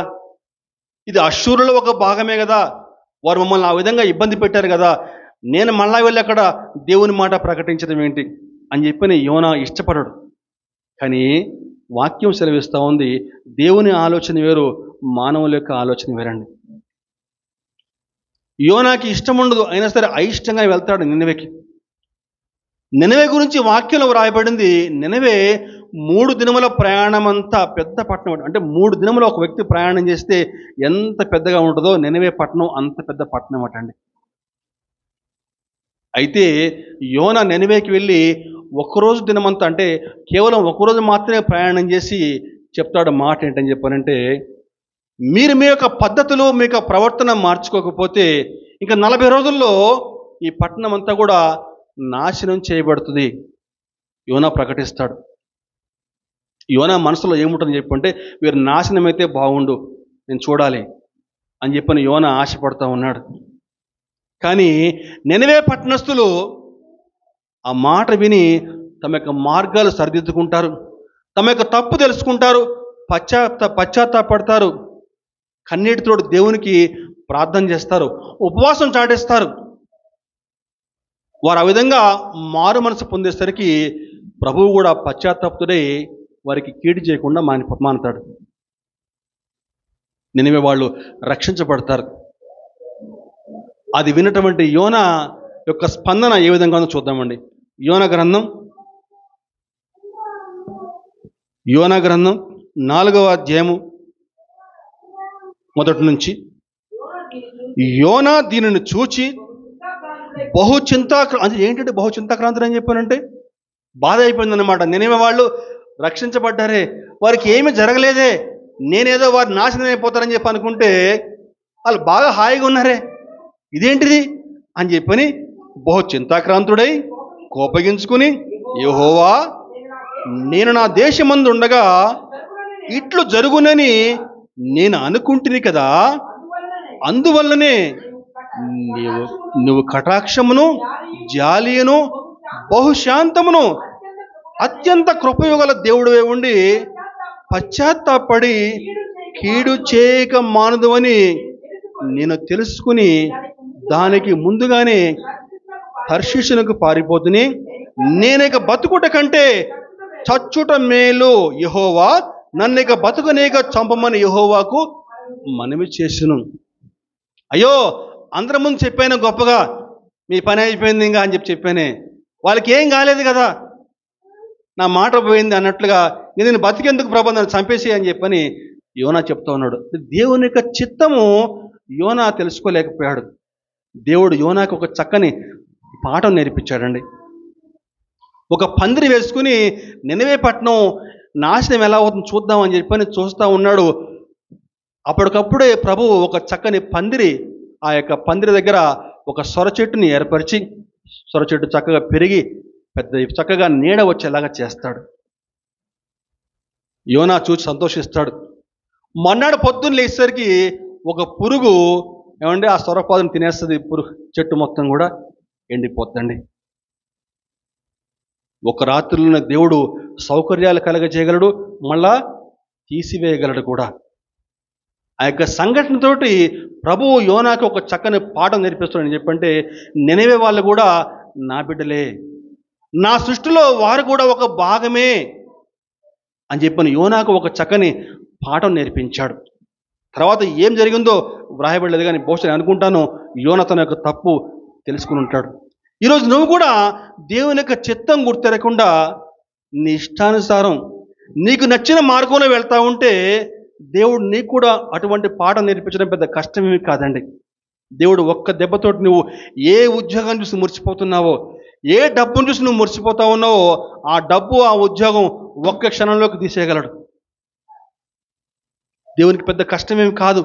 S1: ఇది అషూరులో ఒక భాగమే కదా, వారు మమ్మల్ని ఆ విధంగా ఇబ్బంది పెట్టారు కదా, నేను మళ్ళా వెళ్ళి అక్కడ దేవుని మాట ప్రకటించడం ఏంటి అని చెప్పని యోనా ఇష్టపడడు. కానీ వాక్యం సెలవిస్తూ ఉంది, దేవుని ఆలోచన వేరు, మానవుల యొక్క ఆలోచన వేరండి. యోనాకి ఇష్టం ఉండదు, అయినా సరే అయిష్టంగా వెళ్తాడు నినవేకి. నినవే గురించి వాక్యంలో వ్రాయబడింది, నినవే 3 దినముల ప్రయాణం అంతా పెద్ద పట్టణం. అంటే 3 దినములు ఒక వ్యక్తి ప్రయాణం చేస్తే ఎంత పెద్దగా ఉంటుందో నినవే పట్టణం అంత పెద్ద పట్టణం అటండి. అయితే యోనా నినవేకి వెళ్ళి ఒక్కరోజు దినమంతా, అంటే కేవలం ఒకరోజు మాత్రమే ప్రయాణం చేసి చెప్తాడు మాట ఏంటని చెప్పానంటే, మీరు మీ యొక్క పద్ధతులు మీ యొక్క ప్రవర్తన మార్చుకోకపోతే ఇంకా 40 రోజుల్లో ఈ పట్టణం అంతా కూడా నాశనం చేయబడుతుంది యోనా ప్రకటిస్తాడు. యోనా మనసులో ఏముంటుందని చెప్పంటే, వీరు నాశనం అయితే బాగుండు, నేను చూడాలి అని చెప్పని యోనా ఆశపడుతూ ఉన్నాడు. కానీ నినవే పట్టణస్థులు ఆ మాట విని తమ యొక్క మార్గాలు సరిదిద్దుకుంటారు, తమ యొక్క తప్పు తెలుసుకుంటారు, పశ్చాత్తాపడతారు, కన్నీటితోటి దేవునికి ప్రార్థన చేస్తారు, ఉపవాసం చాటేస్తారు. వారు ఆ విధంగా మారు మనసు పొందేసరికి ప్రభువు కూడా పశ్చాత్తాపుడై వారికి కీడు చేయకుండా మానుతాడు. నినవే వాళ్ళు రక్షించబడతారు. అది విన్నటువంటి యోనా యొక్క స్పందన ఏ విధంగా ఉందో చూద్దామండి. యోనా గ్రంథం 4వ అధ్యాయము మొదటి నుంచి. యోనా దీనిని చూచి అది ఏంటంటే బహు చింతాక్రాంతుడు అని చెప్పానంటే బాధ అయిపోయిందన్నమాట. నినవే వాళ్ళు రక్షించబడ్డారే, వారికి ఏమీ జరగలేదే, నేనేదో వారు నాశనం అయిపోతారని చెప్పి అనుకుంటే వాళ్ళు బాగా హాయిగా ఉన్నారే, ఇదేంటిది అని చెప్పని బహు చింతాక్రాంతుడై కోపగించుకుని, యెహోవా, నేను నా దేశమందు ఉండగా ఇట్లు జరుగునని నేను అనుకుంటుని కదా, అందువల్లనే నువ్వు కటాక్షమును జాలియను బహుశాంతమును అత్యంత కృపయుగల దేవుడివే ఉండి పశ్చాత్తాపడి కీడు చేయక మానదు అని నేను తెలుసుకుని దానికి ముందుగానే తర్షీషునకు పారిపోతుని, నేనిక బతుకుట కంటే చచ్చుట మేలు, యెహోవా నన్ను ఇక బతుకునేక చంపమని యెహోవాకు మనవి చేసిను. అయ్యో, అందరి ముందు చెప్పాను గొప్పగా, మీ పని అయిపోయింది ఇంకా అని చెప్పానే, వాళ్ళకి ఏం కాలేదు కదా, నా మాట పోయింది అన్నట్లుగా, నేను బతికెందుకు ప్రభు, నన్ను చంపేసి అని చెప్పని యోనా చెప్తా ఉన్నాడు. దేవుని యొక్క చిత్తము యోనా తెలుసుకోలేకపోయాడు. దేవుడు యోనాకు ఒక చక్కని పాఠం నేర్పించాడండి. ఒక పందిరి వేసుకుని నినవే పట్టణం నాశనం ఎలా అవుతుంది చూద్దామని చెప్పని చూస్తూ ఉన్నాడు. అప్పటికప్పుడే ప్రభువు ఒక చక్కని పందిరి, ఆ యొక్క పందిరి దగ్గర ఒక సొర చెట్టుని ఏర్పరిచి, సొర చెట్టు చక్కగా పెరిగి పెద్ద చక్కగా నీడ వచ్చేలాగా చేస్తాడు. యోనా చూసి సంతోషిస్తాడు. మొన్నటి పొద్దున్న లేచేసరికి ఒక పురుగు ఏమంటే ఆ సొరపాదును తినేస్తుంది. పురుగు చెట్టు మొత్తం కూడా ఎండిపోతుందండి. ఒక రాత్రిలోనే దేవుడు సౌకర్యాలు కలగజేయగలడు, మళ్ళా తీసివేయగలడు కూడా. ఆ యొక్క సంఘటనతోటి ప్రభువు యోనాకు ఒక చక్కని పాఠం నేర్పిస్తాడని చెప్పంటే, నినవే వాళ్ళు కూడా నా బిడ్డలే, నా సృష్టిలో వారు కూడా ఒక భాగమే అని చెప్పని యోనాకు ఒక చక్కని పాఠం నేర్పించాడు. తర్వాత ఏం జరిగిందో వ్రాయబడలేదు, కానీ బహుశా అనుకుంటాను యోనా తన యొక్క తప్పు తెలుసుకుని ఉంటాడు. ఈరోజు నువ్వు కూడా దేవుని యొక్క చిత్తం గుర్తెరగకుండా నీ ఇష్టానుసారం నీకు నచ్చిన మార్గంలో వెళ్తా ఉంటే దేవుడు నీకు కూడా అటువంటి పాఠం నేర్పించడం పెద్ద కష్టమేమి కాదండి. దేవుడు ఒక్క దెబ్బతోటి నువ్వు ఏ ఉద్యోగం చూసి మురిసిపోతున్నావో, ఏ డబ్బును చూసి నువ్వు మురిసిపోతా ఉన్నావో, ఆ డబ్బు ఆ ఉద్యోగం ఒక్క క్షణంలోకి తీసేయగలడు. దేవునికి పెద్ద కష్టమేమి కాదు.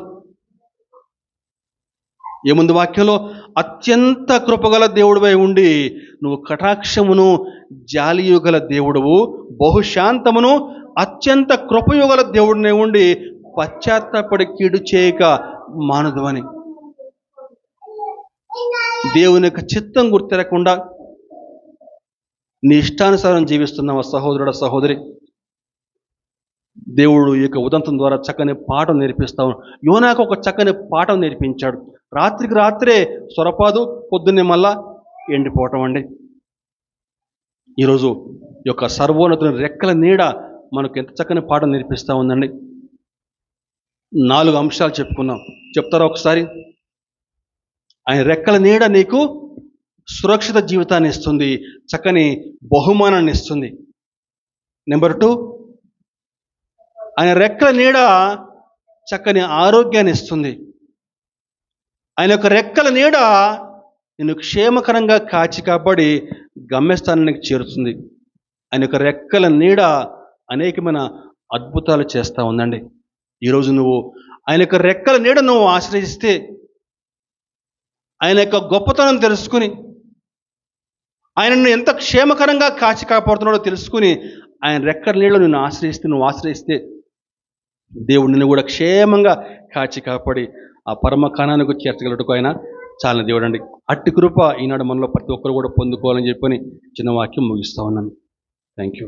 S1: ఏముంది వాక్యంలో? అత్యంత కృపగల దేవుడివై ఉండి నువ్వు కటాక్షమును జాలియుగల దేవుడువు, బహుశాంతమును అత్యంత కృపయుగల దేవుడినే ఉండి పశ్చాత్తాపడి కీడు చేయక మానదు అని. దేవుని యొక్క చిత్తం గుర్తెరగకుండా నీ ఇష్టానుసారం జీవిస్తున్నావా సహోదరుడా, సహోదరి? దేవుడు ఈ యొక్క ఉదంతం ద్వారా చక్కని పాఠం నేర్పిస్తావు. యోనాకు ఒక చక్కని పాఠం నేర్పించాడు. రాత్రికి రాత్రే సొరపాదు, పొద్దున్నే మళ్ళా ఎండిపోవటం అండి. ఈరోజు ఈ యొక్క సర్వోన్నతుని రెక్కల నీడ మనకు ఎంత చక్కని పాఠం నేర్పిస్తూ ఉందండి. 4 అంశాలు చెప్పుకున్నాం. చెప్తారా ఒకసారి? ఆయన రెక్కల నీడ నీకు సురక్షిత జీవితాన్ని ఇస్తుంది, చక్కని బహుమానాన్ని ఇస్తుంది. నెంబర్ 2, ఆయన రెక్కల నీడ చక్కని ఆరోగ్యాన్ని ఇస్తుంది. ఆయన యొక్క రెక్కల నీడ నిన్ను క్షేమకరంగా కాచి కాపాడి గమ్యస్థానానికి చేరుతుంది. ఆయన యొక్క రెక్కల నీడ అనేకమైన అద్భుతాలు చేస్తూ ఉందండి. ఈరోజు నువ్వు ఆయన యొక్క రెక్కల నీడ నువ్వు ఆశ్రయిస్తే, ఆయన యొక్క గొప్పతనం తెలుసుకుని, ఆయనను ఎంత క్షేమకరంగా కాచి కాపాడుతున్నాడో తెలుసుకుని ఆయన రెక్కల నీడలో నువ్వు ఆశ్రయిస్తే దేవుడు నిన్ను కూడా క్షేమంగా కాచి కాపాడి ఆ పరమ కానానికి చేర్చగలటకు ఆయన చాలా దేవుడు అండి. అట్టి కృప ఈనాడు మనలో ప్రతి ఒక్కరు కూడా పొందుకోవాలని చెప్పని చిన్న వాక్యం ముగిస్తా ఉన్నాను. Thank you.